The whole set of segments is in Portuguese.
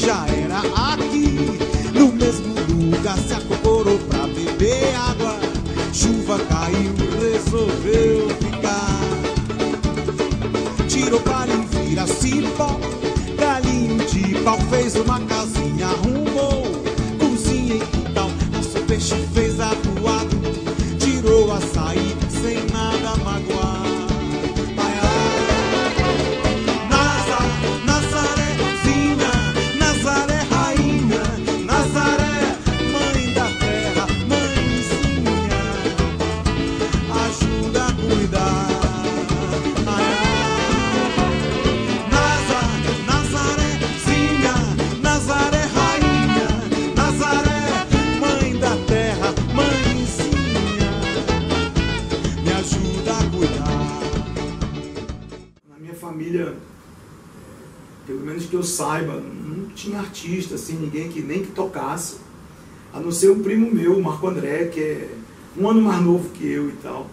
já era aqui. No mesmo lugar se acocorou pra beber água. Chuva caiu, resolveu ficar. Tirou palha e vira cipó. Galinho de pau fez uma casinha, arrumou cozinha e quintal. Nosso peixe fez atuado, tirou açaí sem nada magoar. Nazarézinha, Nazaré rainha, Nazaré mãe da terra, mãezinha, ajuda a cuidar. Nazarézinha, Nazaré rainha, Nazaré mãe da terra, mãezinha, me ajuda a cuidar. Na minha família, pelo menos que eu saiba, não tinha artista, assim, ninguém que nem que tocasse, a não ser um primo meu, o Marco André, que é um ano mais novo que eu e tal.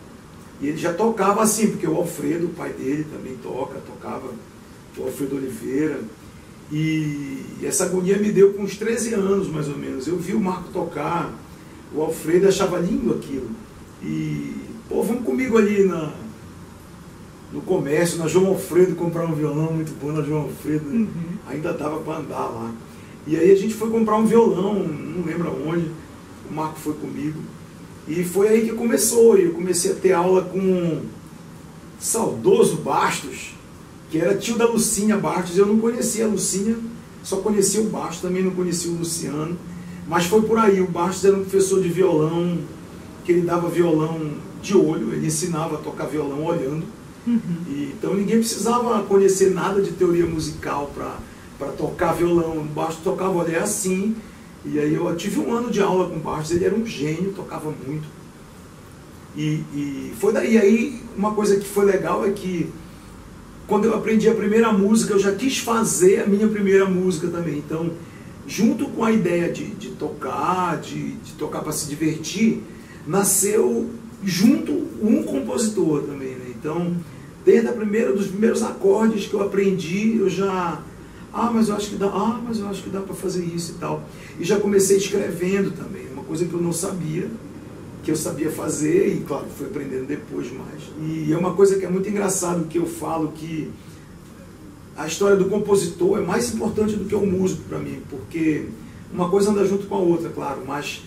E ele já tocava assim, porque o Alfredo, o pai dele, também tocava, o Alfredo Oliveira. E essa agonia me deu com uns 13 anos, mais ou menos. Eu vi o Marco tocar, o Alfredo achava lindo aquilo. E, pô, vamos comigo ali no comércio, na João Alfredo, comprar um violão muito bom na João Alfredo, né? Ainda dava para andar lá. E aí a gente foi comprar um violão, não lembro aonde, o Marco foi comigo. E foi aí que começou, e eu comecei a ter aula com o saudoso Bastos, que era tio da Lucinha Bastos. Eu não conhecia a Lucinha, só conhecia o Bastos, também não conhecia o Luciano. Mas foi por aí, o Bastos era um professor de violão, que ele dava violão de olho, ele ensinava a tocar violão olhando. E, então ninguém precisava conhecer nada de teoria musical para tocar violão. O Bastos tocava olhar assim. E aí eu tive um ano de aula com o Bastos, ele era um gênio, tocava muito. E foi daí. Aí uma coisa que foi legal é que quando eu aprendi a primeira música, eu já quis fazer a minha primeira música também. Então, junto com a ideia de tocar para se divertir, nasceu junto um compositor também, né? Então, desde dos primeiros acordes que eu aprendi, eu já... mas eu acho que dá para fazer isso e tal. E já comecei escrevendo também, uma coisa que eu não sabia, que eu sabia fazer, e claro, fui aprendendo depois mais. E é uma coisa que é muito engraçado, que eu falo que a história do compositor é mais importante do que o músico para mim, porque uma coisa anda junto com a outra, claro, mas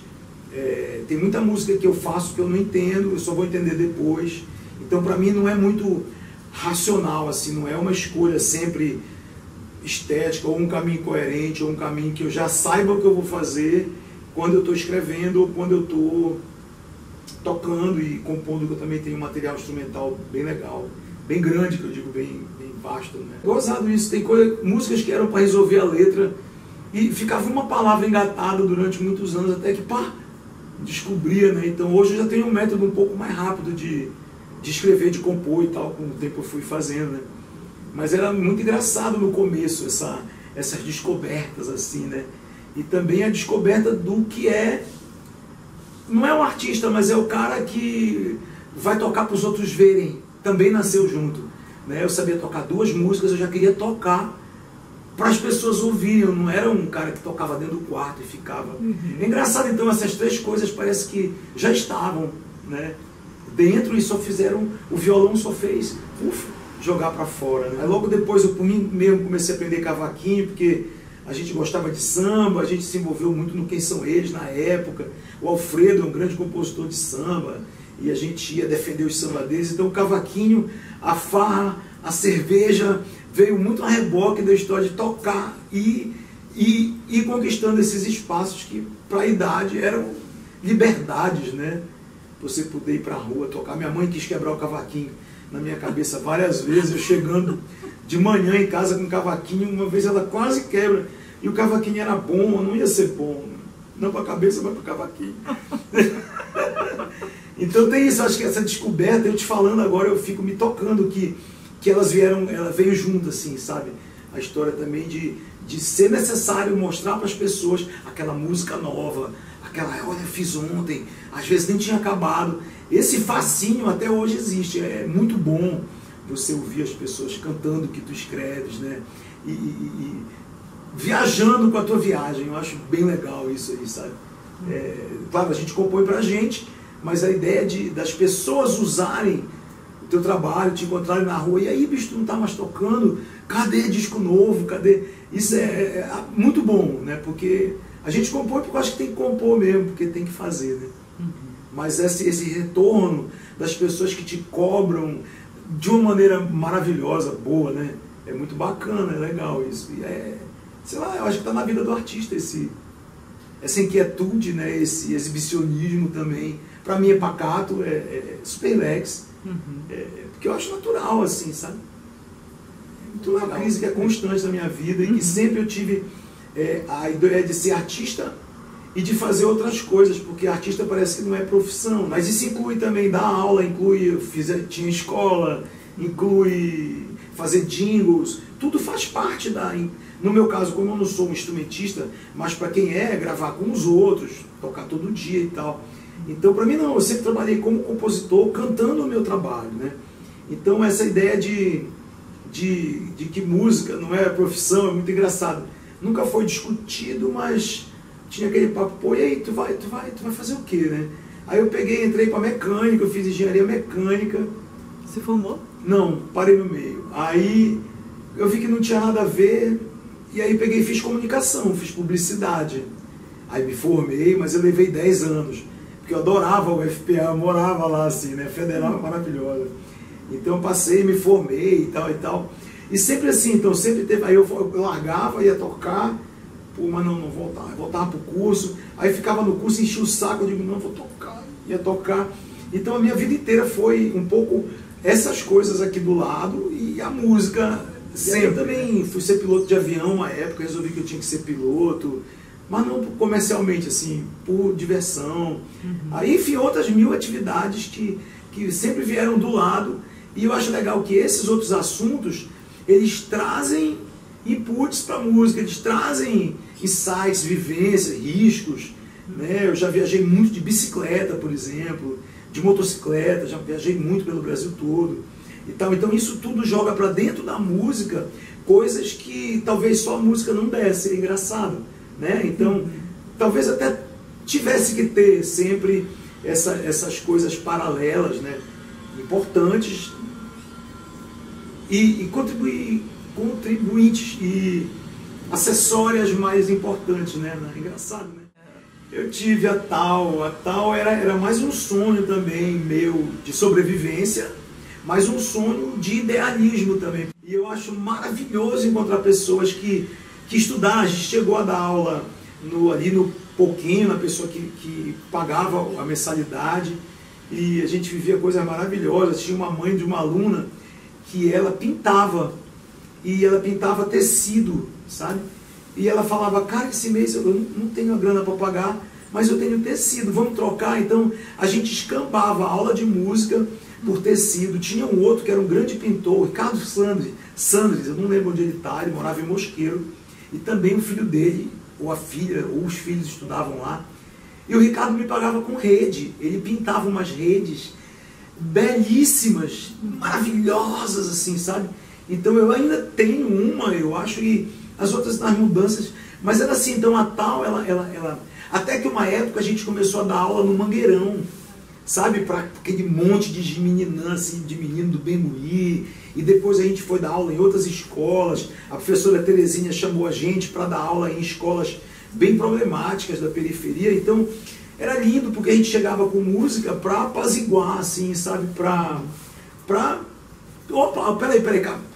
tem muita música que eu faço que eu não entendo, eu só vou entender depois. Então para mim não é muito racional, assim, não é uma escolha sempre estética, ou um caminho coerente, ou um caminho que eu já saiba o que eu vou fazer quando eu estou escrevendo, ou quando eu estou tocando e compondo, que eu também tenho um material instrumental bem legal, bem grande, que eu digo, bem vasto, né? Gozado isso, tem músicas que eram para resolver a letra, e ficava uma palavra engatada durante muitos anos, até que, descobria, né? Então hoje eu já tenho um método um pouco mais rápido de escrever, de compor e tal, com o tempo eu fui fazendo, né? Mas era muito engraçado no começo, essas descobertas, assim, né? E também a descoberta do que não é um artista, mas é o cara que vai tocar para os outros verem, também nasceu junto, né? Eu sabia tocar 2 músicas, eu já queria tocar para as pessoas ouvirem, eu não era um cara que tocava dentro do quarto e ficava... É engraçado, então, essas 3 coisas parece que já estavam, né, dentro, e só fizeram, o violão só fez, jogar para fora, né? Aí logo depois eu por mim mesmo comecei a aprender cavaquinho, porque a gente gostava de samba, a gente se envolveu muito no Quem São Eles na época. O Alfredo é um grande compositor de samba, e a gente ia defender os samba deles. Então o cavaquinho, a farra, a cerveja, veio muito a reboque da história de tocar e ir conquistando esses espaços que para a idade eram liberdades, né? Você poder ir para a rua tocar. Minha mãe quis quebrar o cavaquinho na minha cabeça várias vezes, eu chegando de manhã em casa com um cavaquinho, uma vez ela quase quebra, e o cavaquinho era bom, não ia ser bom, não para a cabeça, mas para o cavaquinho. Então tem isso, acho que essa descoberta, eu te falando agora, eu fico me tocando que ela veio junto, assim, sabe? A história também de ser necessário mostrar para as pessoas aquela música nova, olha, eu fiz ontem, às vezes nem tinha acabado. Esse fascínio até hoje existe, é muito bom você ouvir as pessoas cantando o que tu escreves, né? viajando com a tua viagem. Eu acho bem legal isso aí, sabe? Claro, a gente compõe pra gente, mas a ideia das pessoas usarem o teu trabalho, te encontrarem na rua, e aí, bicho, tu não tá mais tocando, cadê disco novo, cadê? Isso é muito bom, né? Porque a gente compõe porque eu acho que tem que compor mesmo, porque tem que fazer, né? Mas esse retorno das pessoas que te cobram de uma maneira maravilhosa, boa, né? É muito bacana, é legal isso. E sei lá, eu acho que tá na vida do artista essa inquietude, né? Esse exibicionismo também. Pra mim é pacato, é super lex. Porque eu acho natural, assim, sabe? É muito uma crise que é constante na minha vida e que sempre eu tive a ideia de ser artista e de fazer outras coisas, porque artista parece que não é profissão. Mas isso inclui também dar aula, tinha escola, inclui fazer jingles, tudo faz parte no meu caso, como eu não sou um instrumentista, mas para quem gravar com os outros, tocar todo dia e tal. Então, para mim não, eu sempre trabalhei como compositor, cantando o meu trabalho, né? Então, essa ideia de que música não é profissão é muito engraçado. Nunca foi discutido, mas tinha aquele papo, pô, e aí, tu vai fazer o quê, né? Aí eu entrei para mecânica, eu fiz engenharia mecânica. Você formou? Não, parei no meio. Aí eu vi que não tinha nada a ver, e aí e fiz comunicação, fiz publicidade. Aí me formei, mas eu levei 10 anos, porque eu adorava o FPA, eu morava lá assim, né? Federal é maravilhosa. Então eu passei, me formei e tal e tal. E sempre assim, então sempre teve, aí eu largava, ia tocar, pô, mas não voltava. Eu voltava pro curso, aí ficava no curso, enchia o saco, eu digo, não, vou tocar, ia tocar. Então a minha vida inteira foi um pouco essas coisas aqui do lado e a música sempre. Eu também fui ser piloto de avião uma época, resolvi que eu tinha que ser piloto, mas não comercialmente, assim, por diversão. Aí, enfim, outras 1000 atividades que sempre vieram do lado. E eu acho legal que esses outros assuntos, eles trazem inputs para a música, eles trazem insights, vivências, riscos, né? Eu já viajei muito de bicicleta, por exemplo, de motocicleta, já viajei muito pelo Brasil todo e tal. Então isso tudo joga para dentro da música coisas que talvez só a música não desse, seria engraçado, né? Então talvez até tivesse que ter sempre essas coisas paralelas, né? Importantes e contribuintes e acessórias mais importantes, né? Engraçado, né? Eu tive a tal era mais um sonho também meu de sobrevivência, mas um sonho de idealismo também. E eu acho maravilhoso encontrar pessoas que estudaram. A gente chegou a dar aula ali no pouquinho, na pessoa que pagava a mensalidade, e a gente vivia coisas maravilhosas. Tinha uma mãe de uma aluna que ela pintava, e ela pintava tecido, sabe? E ela falava, cara, esse mês eu não tenho a grana para pagar, mas eu tenho tecido, vamos trocar? Então a gente escambava a aula de música por tecido. Tinha um outro que era um grande pintor, o Ricardo Sandres, eu não lembro onde ele está, ele morava em Mosqueiro, e também o filho dele, ou a filha, ou os filhos estudavam lá. E o Ricardo me pagava com rede, ele pintava umas redes belíssimas, maravilhosas assim, sabe? Então eu ainda tenho uma, eu acho, e as outras nas mudanças, mas era assim. Então a tal, ela até que uma época a gente começou a dar aula no Mangueirão, sabe, para aquele monte de meninã, assim, de menino do Bembuí, e depois a gente foi dar aula em outras escolas. A professora Terezinha chamou a gente para dar aula em escolas bem problemáticas da periferia. Então era lindo, porque a gente chegava com música para apaziguar, assim, sabe, opa, peraí,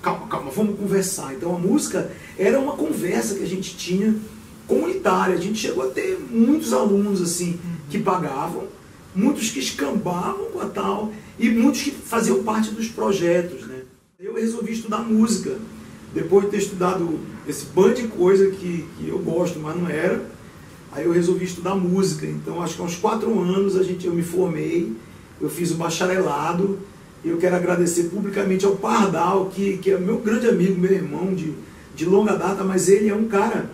calma, vamos conversar. Então a música era uma conversa que a gente tinha comunitária. A gente chegou a ter muitos alunos assim que pagavam, muitos que escambavam com a tal, e muitos que faziam parte dos projetos, né? Eu resolvi estudar música, depois de ter estudado esse bando de coisa que eu gosto, mas não era. Aí eu resolvi estudar música. Então acho que há uns 4 anos eu me formei, eu fiz o bacharelado. Eu quero agradecer publicamente ao Pardal, que é meu grande amigo, meu irmão de longa data, mas ele é um cara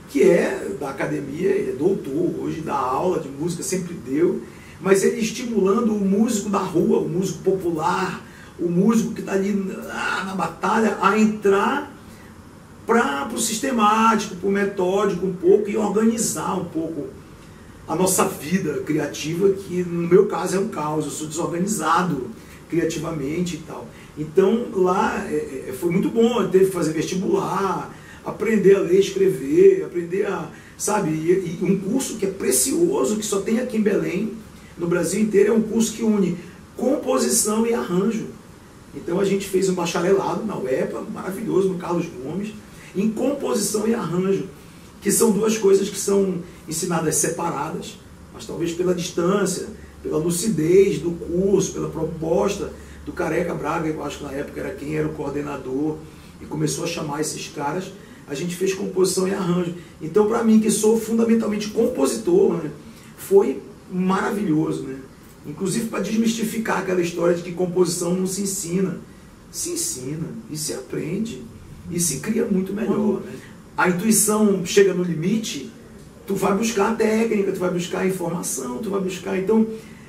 que é da academia, ele é doutor, hoje dá aula de música, sempre deu, mas ele estimulando o músico da rua, o músico popular, o músico que está ali na batalha, a entrar para o sistemático, para o metódico um pouco e organizar um pouco a nossa vida criativa, que no meu caso é um caos, eu sou desorganizado criativamente e tal. Então lá foi muito bom, eu teve que fazer vestibular, aprender a ler e escrever, aprender a, sabe, e um curso que é precioso, que só tem aqui em Belém, no Brasil inteiro, é um curso que une composição e arranjo. Então a gente fez um bacharelado na UEPA, maravilhoso, no Carlos Gomes, em composição e arranjo, que são duas coisas que são ensinadas separadas, mas talvez pela distância, pela lucidez do curso, pela proposta do Careca Braga, eu acho que na época era quem era o coordenador, e começou a chamar esses caras, a gente fez composição e arranjo. Então, para mim, que sou fundamentalmente compositor, né, foi maravilhoso, né? Inclusive para desmistificar aquela história de que composição não se ensina. Se ensina, e se aprende, e se cria muito melhor, né? A intuição chega no limite, tu vai buscar a técnica, tu vai buscar a informação, tu vai buscar... Então,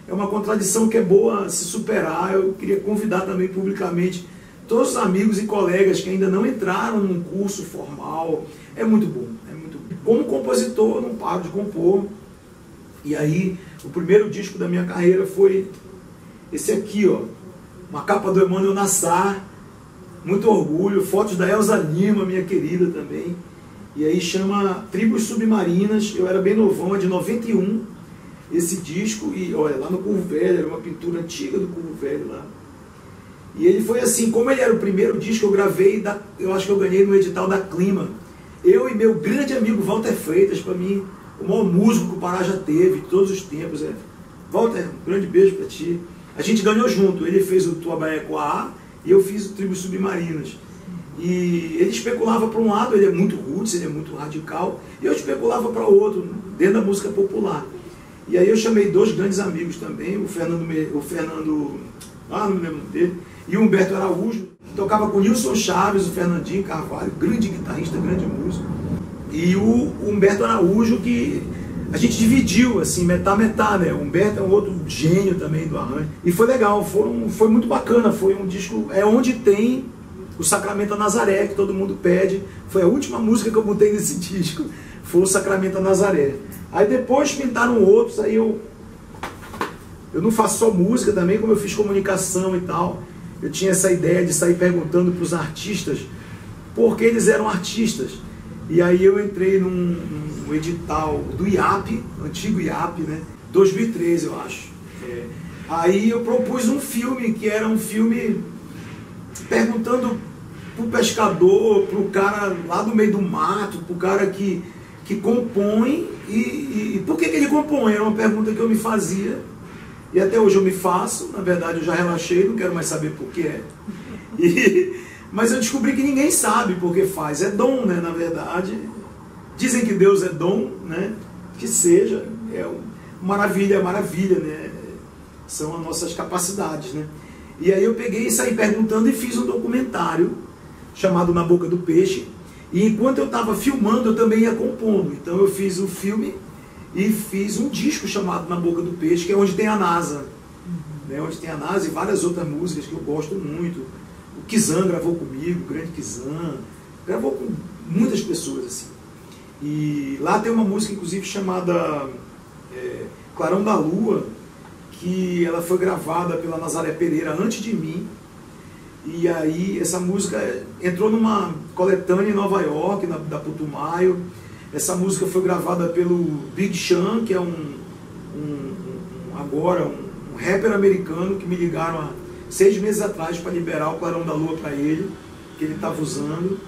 é uma contradição que é boa se superar. Eu queria convidar também publicamente todos os amigos e colegas que ainda não entraram num curso formal. É muito bom, é muito bom. Como compositor, eu não paro de compor. E aí, o primeiro disco da minha carreira foi esse aqui, ó. Uma capa do Emmanuel Nassar, muito orgulho, fotos da Elza Lima, minha querida também. E aí chama Tribos Submarinas, eu era bem novão, é de 91, esse disco, e olha, lá no Curvo Velho, era uma pintura antiga do Curvo Velho lá. E ele foi assim, como ele era o primeiro disco, eu gravei, eu acho que eu ganhei no edital da Clima. Eu e meu grande amigo Walter Freitas, para mim, o maior músico que o Pará já teve, de todos os tempos. Walter, um grande beijo para ti. A gente ganhou junto, ele fez o Tua Bahia com a e eu fiz o Tribos Submarinas. E ele especulava para um lado, ele é muito roots, ele é muito radical, e eu especulava para o outro, dentro da música popular. E aí eu chamei dois grandes amigos também, o Fernando, não me lembro dele, e o Humberto Araújo, que tocava com o Nilson Chaves, o Fernandinho Carvalho, grande guitarrista, grande músico, e o Humberto Araújo, que a gente dividiu, assim, metade, né? O Humberto é um outro gênio também do arranjo. E foi legal, foi muito bacana, foi um disco, é onde tem o Sacramento a Nazaré, que todo mundo pede. Foi a última música que eu botei nesse disco, foi o Sacramento a Nazaré. Aí depois pintaram outros, aí eu não faço só música também, como eu fiz comunicação e tal. Eu tinha essa ideia de sair perguntando para os artistas por que eles eram artistas. E aí eu entrei num edital do IAP, antigo IAP, né? 2013, eu acho. Aí eu propus um filme, que era um filme perguntando pro pescador, pro cara lá do meio do mato, pro cara que compõe, e por que ele compõe? Era uma pergunta que eu me fazia, e até hoje eu me faço. Na verdade eu já relaxei, não quero mais saber por que é. Mas eu descobri que ninguém sabe por que faz, é dom, né, na verdade. Dizem que Deus é dom, né, que seja, maravilha, né, são as nossas capacidades, né. E aí eu peguei e saí perguntando e fiz um documentário chamado Na Boca do Peixe, e enquanto eu estava filmando eu também ia compondo. Então eu fiz o filme e fiz um disco chamado Na Boca do Peixe, que é onde tem a NASA, né, onde tem a NASA e várias outras músicas que eu gosto muito. O Kizan gravou comigo, o grande Kizan, gravou com muitas pessoas assim. E lá tem uma música inclusive chamada Clarão da Lua, que ela foi gravada pela Nazaré Pereira antes de mim. E aí essa música entrou numa coletânea em Nova York, da Putumayo. Essa música foi gravada pelo Big Sean, que é um rapper americano, que me ligaram há 6 meses atrás para liberar o Clarão da Lua para ele, que ele estava usando.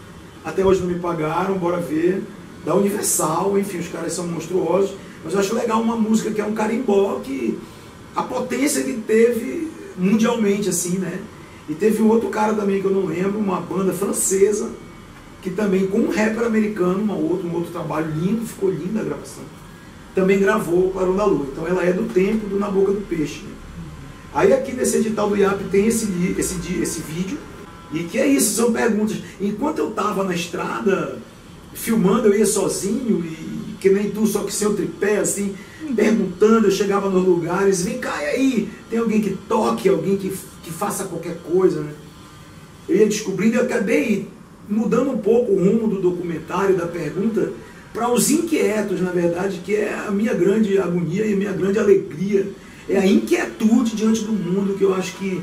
Até hoje não me pagaram, bora ver. Da Universal, enfim, os caras são monstruosos. Mas eu acho legal uma música que é um carimbó, que a potência que teve mundialmente, assim, né? E teve um outro cara também que eu não lembro, uma banda francesa, que também, com um rapper americano, um outro trabalho lindo, ficou linda a gravação, também gravou o Clarão da Lua. Então ela é do tempo do Na Boca do Peixe, né? Aí aqui nesse edital do IAP tem esse vídeo, e que é isso, são perguntas. Enquanto eu estava na estrada, filmando, eu ia sozinho, e que nem tu, só que sem o tripé, assim, perguntando, eu chegava nos lugares, vem cá, e aí, tem alguém que toque, alguém que faça qualquer coisa, né? Eu ia descobrindo, eu acabei mudando um pouco o rumo do documentário, da pergunta, para os inquietos, na verdade, que é a minha grande agonia e a minha grande alegria. É a inquietude diante do mundo, que eu acho que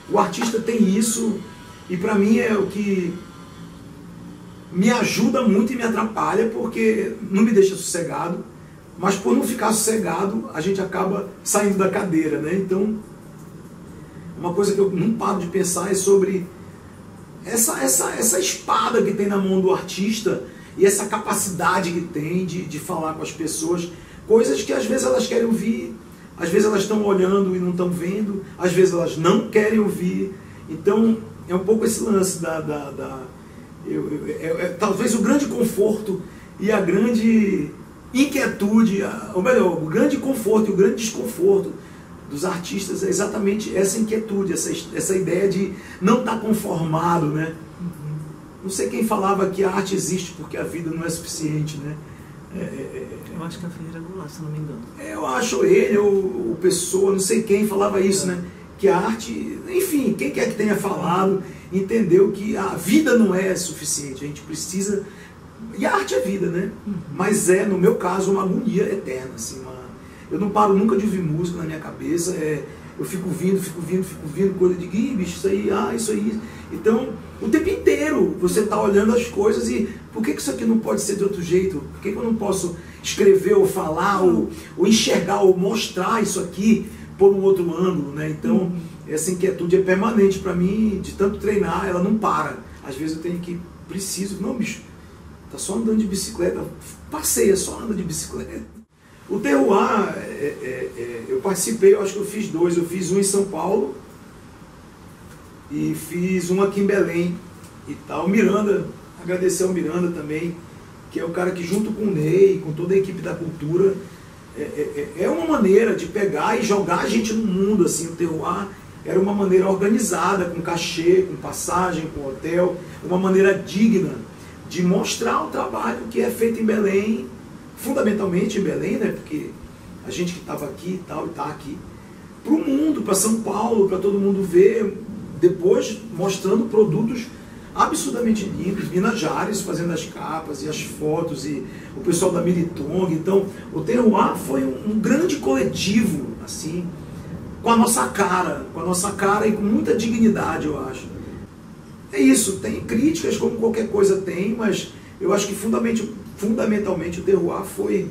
o artista tem isso, e para mim é o que me ajuda muito e me atrapalha, porque não me deixa sossegado, mas por não ficar sossegado, a gente acaba saindo da cadeira, né? Então, uma coisa que eu não paro de pensar é sobre essa espada que tem na mão do artista e essa capacidade que tem de falar com as pessoas, coisas que às vezes elas querem ouvir, às vezes elas estão olhando e não estão vendo, às vezes elas não querem ouvir. Então, é um pouco esse lance talvez o grande conforto e a grande inquietude, ou melhor, o grande conforto e o grande desconforto dos artistas é exatamente essa inquietude, essa ideia de não estar conformado, né? Não sei quem falava que a arte existe porque a vida não é suficiente, né? Eu acho que é a Ferreira Goulart, se não me engano. Eu acho ele, ou Pessoa, não sei quem falava isso, né? Que a arte, enfim, quem quer que tenha falado, entendeu que a vida não é suficiente, a gente precisa... E a arte é vida, né? Mas é, no meu caso, uma agonia eterna, assim, eu não paro nunca de ouvir música na minha cabeça, eu fico ouvindo coisa de bicho, isso aí, isso aí. Então, o tempo inteiro você está olhando as coisas e por que isso aqui não pode ser de outro jeito? Por que eu não posso escrever ou falar ou enxergar ou mostrar isso aqui por um outro ângulo, né? Então, essa inquietude é permanente para mim, de tanto treinar, ela não para. Às vezes eu tenho que, não, bicho, tá só andando de bicicleta, passeia, só anda de bicicleta. O Terroir, eu participei, eu acho que eu fiz 2, eu fiz um em São Paulo e fiz um aqui em Belém e tal. Miranda, agradecer ao Miranda também, que é o cara que junto com o Ney, com toda a equipe da cultura, é uma maneira de pegar e jogar a gente no mundo, assim. O Terroir era uma maneira organizada, com cachê, com passagem, com hotel, uma maneira digna de mostrar o trabalho que é feito em Belém, fundamentalmente em Belém, né? Porque a gente que estava aqui e tal, e está aqui, para o mundo, para São Paulo, para todo mundo ver, depois mostrando produtos absurdamente lindos, Minas Jares fazendo as capas e as fotos, e o pessoal da Militong. Então, o Terroir foi um grande coletivo, assim, com a nossa cara e com muita dignidade, eu acho. É isso, tem críticas como qualquer coisa tem, mas eu acho que fundamentalmente o Terroir foi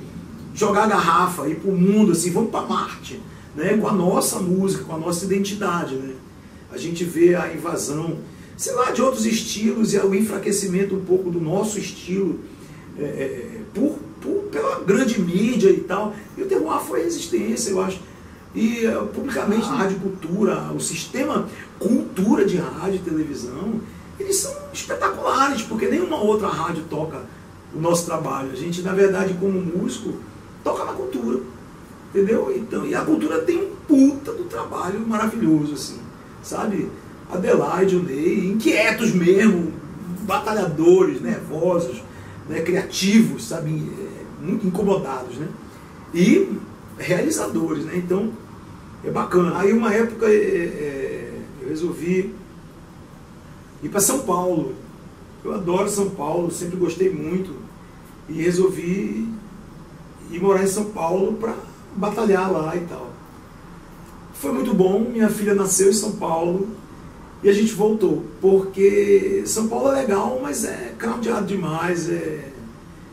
jogar a garrafa, ir para o mundo, assim, vamos para Marte, né, com a nossa música, com a nossa identidade, né? A gente vê a invasão, sei lá, de outros estilos e o enfraquecimento um pouco do nosso estilo pela grande mídia e tal. E o Terroir foi resistência, eu acho. E publicamente a Rádio Cultura, o sistema cultura de rádio e televisão, eles são espetaculares, porque nenhuma outra rádio toca o nosso trabalho. A gente, na verdade, como músico, toca na cultura, entendeu? Então, e a cultura tem um puta do trabalho maravilhoso, assim, sabe? Adelaide, o Ney, inquietos mesmo, batalhadores, nervosos, né, criativos, sabe? Muito incomodados, né? E realizadores, né? Então, é bacana. Aí, uma época, eu resolvi ir para São Paulo. Eu adoro São Paulo, sempre gostei muito. E resolvi ir morar em São Paulo para batalhar lá e tal. Foi muito bom, minha filha nasceu em São Paulo e a gente voltou. Porque São Paulo é legal, mas é crowdado demais,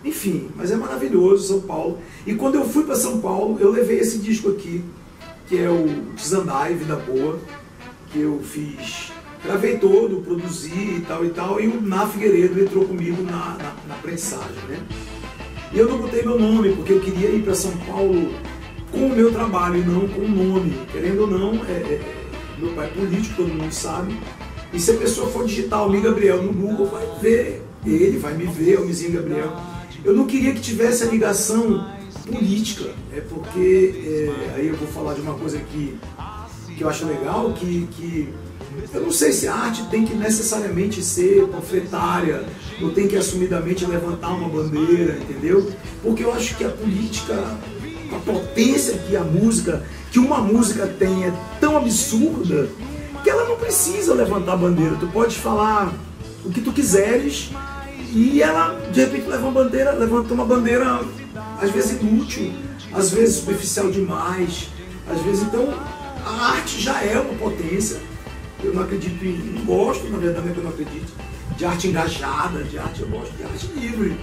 enfim, mas é maravilhoso São Paulo. E quando eu fui para São Paulo, eu levei esse disco aqui, que é o Desandai, Vida Boa, que eu fiz, gravei todo, produzi e tal, e o Ná Figueiredo entrou comigo na prensagem, né? E eu não botei meu nome, porque eu queria ir para São Paulo com o meu trabalho e não com o nome. Querendo ou não, meu pai é político, todo mundo sabe, e se a pessoa for digitar o Mi Gabriel no Google, vai ver, ele vai me ver, o Mizinho Gabriel. Eu não queria que tivesse a ligação política, porque aí eu vou falar de uma coisa que eu acho legal, que eu não sei se a arte tem que necessariamente ser panfletária, ou tem que assumidamente levantar uma bandeira, entendeu? Porque eu acho que a política, a potência que uma música tem é tão absurda, que ela não precisa levantar bandeira. Tu pode falar o que tu quiseres, e ela de repente levanta uma bandeira às vezes inútil, às vezes superficial demais, às vezes. Então a arte já é uma potência. Eu não acredito não gosto, na verdade, eu não acredito de arte engajada, de arte, eu gosto de arte livre,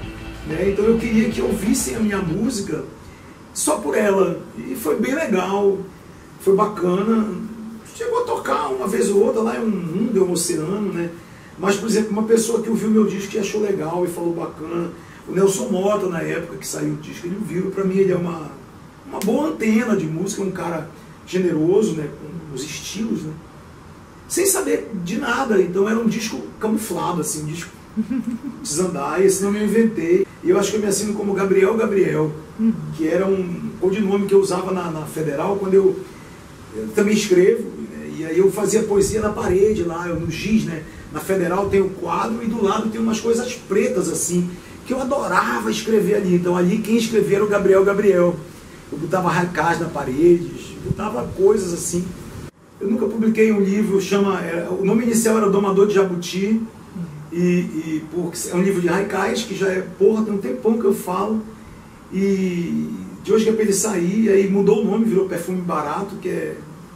né? Então eu queria que ouvissem a minha música só por ela, e foi bem legal, foi bacana. Chegou a tocar uma vez ou outra lá em um mundo, um oceano, né? Mas, por exemplo, uma pessoa que ouviu meu disco e achou legal e falou bacana, o Nelson Mota, na época que saiu o disco, ele ouviu. Para mim ele é uma boa antena de música, um cara generoso, né? Com os estilos, né? Sem saber de nada. Então era um disco camuflado, assim, um disco Zandai, esse nome eu inventei. E eu acho que eu me assino como Gabriel Gabriel, que era um codinome que eu usava na Federal, quando eu também escrevo, né? E aí eu fazia poesia na parede lá, no giz, né? Na Federal tem o quadro e do lado tem umas coisas pretas assim, que eu adorava escrever ali. Então ali quem escrevia era o Gabriel Gabriel. Eu botava raicais na parede, botava coisas assim. Eu nunca publiquei um livro, o nome inicial era Domador de Jabuti, porque é um livro de raicais, que já é, tem um tempão que eu falo, e de hoje que é para ele sair, aí mudou o nome, virou Perfume Barato, que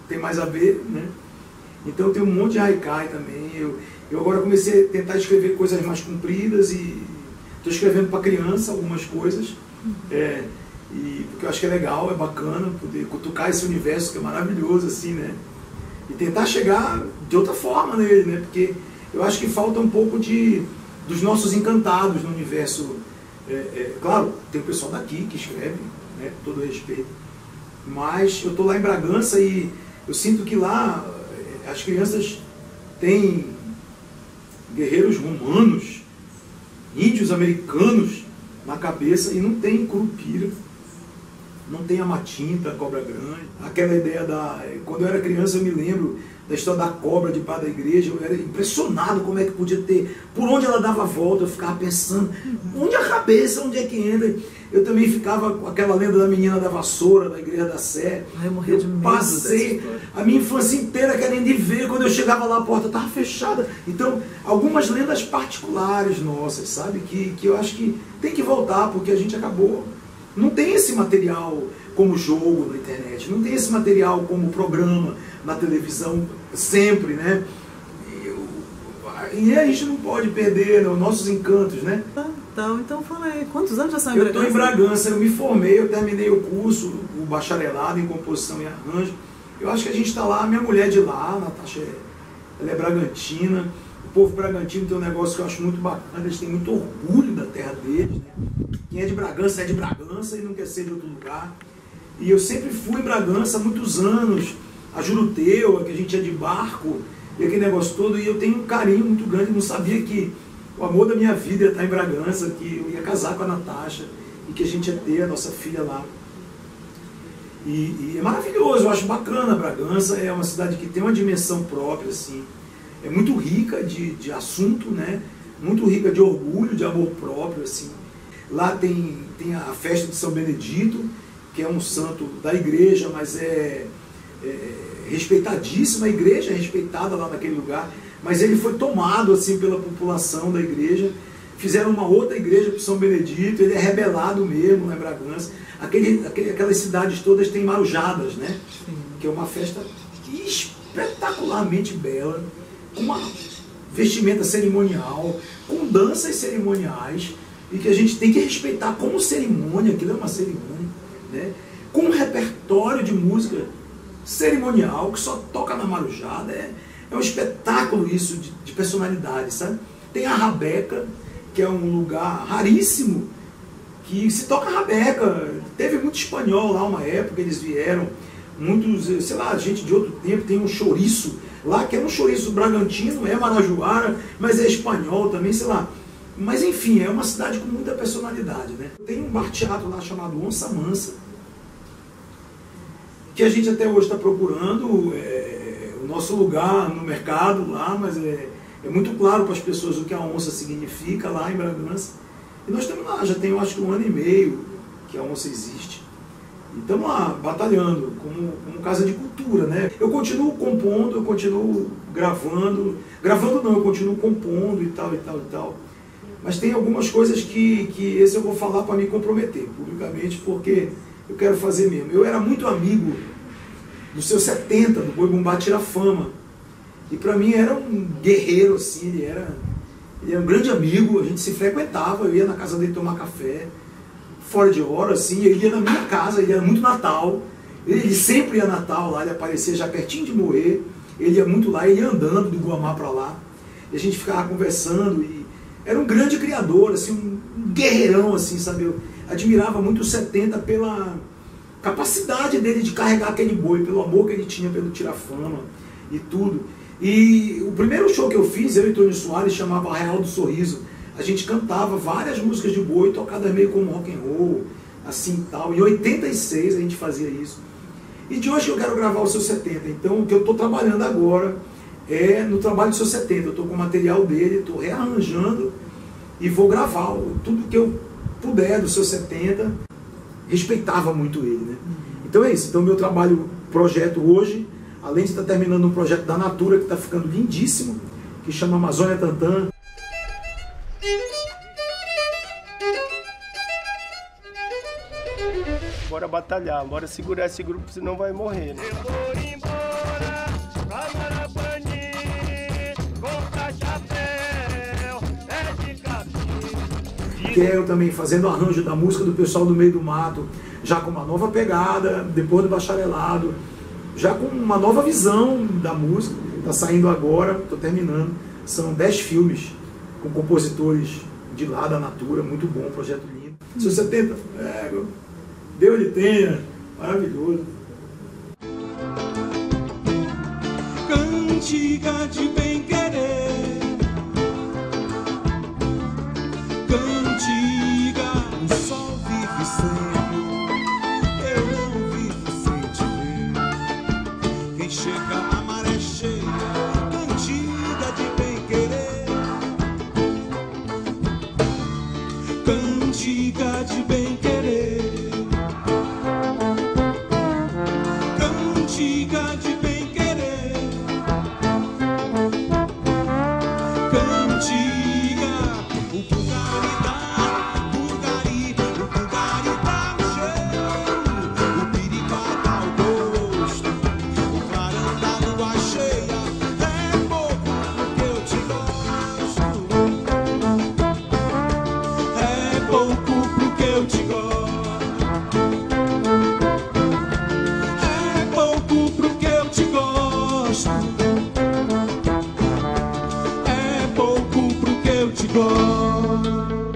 tem mais a ver, né? Então tem um monte de haikai também. Eu agora comecei a tentar escrever coisas mais compridas, e estou escrevendo para criança algumas coisas, porque eu acho que é legal, é bacana poder cutucar esse universo que é maravilhoso, assim, né? E tentar chegar de outra forma nele, né? Porque eu acho que falta um pouco dos nossos encantados no universo. Claro, tem o pessoal daqui que escreve, né? Com todo respeito. Mas eu estou lá em Bragança e eu sinto que lá as crianças têm guerreiros romanos, índios americanos na cabeça, e não tem Curupira, não tem a Matinta, a Cobra Grande. Aquela ideia quando eu era criança, eu me lembro da história da cobra de pá da igreja. Eu era impressionado como é que podia ter, por onde ela dava a volta. Eu ficava pensando, onde a cabeça, onde é que entra? Eu também ficava com aquela lenda da menina da vassoura, da igreja da Sé. Eu passei a minha infância inteira querendo ir ver. Quando eu chegava lá, a porta estava fechada. Então, algumas lendas particulares nossas, sabe? Que eu acho que tem que voltar, porque a gente acabou. Não tem esse material como jogo na internet, não tem esse material como programa na televisão sempre, né? E a gente não pode perder, né, os nossos encantos, né? Então fala aí, quantos anos já saiu em Bragança? Eu estou em Bragança, eu me formei, eu terminei o curso, o bacharelado em composição e arranjo. Eu acho que a gente está lá, minha mulher de lá, Natasha, ela é bragantina. O povo bragantino tem um negócio que eu acho muito bacana, eles têm muito orgulho da terra deles, né? Quem é de Bragança e não quer ser de outro lugar. E eu sempre fui em Bragança há muitos anos, a Juruteua, que a gente ia de barco, e aquele negócio todo, e eu tenho um carinho muito grande. Não sabia que o amor da minha vida ia estar em Bragança, que eu ia casar com a Natasha, e que a gente ia ter a nossa filha lá. E é maravilhoso, eu acho bacana. Bragança é uma cidade que tem uma dimensão própria, assim, é muito rica de assunto, né? Muito rica de orgulho, de amor próprio, assim. Lá tem a festa de São Benedito, que é um santo da igreja, mas é respeitadíssima, a igreja é respeitada lá naquele lugar, mas ele foi tomado assim pela população da igreja. Fizeram uma outra igreja para São Benedito, ele é rebelado mesmo, né, Bragança. Aquelas cidades todas têm marujadas, né? Sim. Que é uma festa espetacularmente bela, com uma vestimenta cerimonial, com danças cerimoniais, e que a gente tem que respeitar como cerimônia. Aquilo é uma cerimônia, né? Com um repertório de música cerimonial que só toca na marujada. É um espetáculo isso de personalidade, sabe? Tem a rabeca, que é um lugar raríssimo, que se toca rabeca. Teve muito espanhol lá uma época, eles vieram, muitos, sei lá, gente de outro tempo. Tem um chouriço lá, que é um chouriço bragantino, é marajoara, mas é espanhol também, sei lá. Mas enfim, é uma cidade com muita personalidade, né? Tem um bar-teatro lá chamado Onça Mansa, que a gente até hoje está procurando o nosso lugar no mercado lá, mas é muito claro para as pessoas o que a onça significa lá em Bragança. E nós estamos lá, já tem, eu acho que 1 ano e meio que a onça existe. E estamos lá, batalhando, como casa de cultura, né? Eu continuo compondo, eu continuo gravando não, eu continuo compondo e tal, e tal, e tal. Mas tem algumas coisas que esse eu vou falar para me comprometer publicamente, porque eu quero fazer mesmo. Eu era muito amigo do Seu 70, do Boi Bumbá Tira Fama. E para mim era um guerreiro, assim, ele era um grande amigo, a gente se frequentava, eu ia na casa dele tomar café, fora de hora, assim, ele ia na minha casa, ele era muito Natal, ele sempre ia Natal lá, ele aparecia já pertinho de morrer, ele ia muito lá, ele ia andando do Guamá para lá, e a gente ficava conversando, e era um grande criador, assim, um guerreirão, assim, sabe, eu admirava muito o 70 pela capacidade dele de carregar aquele boi, pelo amor que ele tinha pelo Tira Fama e tudo. E o primeiro show que eu fiz, eu e Tony Soares, chamava Real do Sorriso. A gente cantava várias músicas de boi, tocadas meio como rock and roll, assim e tal. Em 86 a gente fazia isso. E de hoje eu quero gravar o Seu 70. Então o que eu estou trabalhando agora é no trabalho do Seu 70. Eu estou com o material dele, estou rearranjando e vou gravar tudo que eu puder do Seu 70. Respeitava muito ele, né? Então é isso. Então meu trabalho, projeto hoje, além de estar terminando um projeto da Natura que está ficando lindíssimo, que chama Amazônia Tantã. Bora batalhar, bora segurar esse grupo, senão vai morrer, né? Eu vou embora pra Marapani, comprar chapéu, é de capim. Que é eu também fazendo arranjo da música do pessoal do Meio do Mato, já com uma nova pegada, depois do bacharelado, já com uma nova visão da música. Está saindo agora, estou terminando. São 10 filmes com compositores de lá da Natura, muito bom, projeto lindo. Seu 70, Deus lhe tenha, maravilhoso. Cantiga de bem-querer, cantiga, o sol vive sempre, eu não vivo sem te ver. Quem chega a maré cheia, cantiga de bem-querer, cantiga de bem-querer. Cantiga de bem-querer, cantiga, o Bugari dá o cheiro, o Piripá dá o gosto, o clarão da lua cheia, é pouco porque eu te gosto, é pouco porque eu te gosto. É pouco pro que eu te gosto.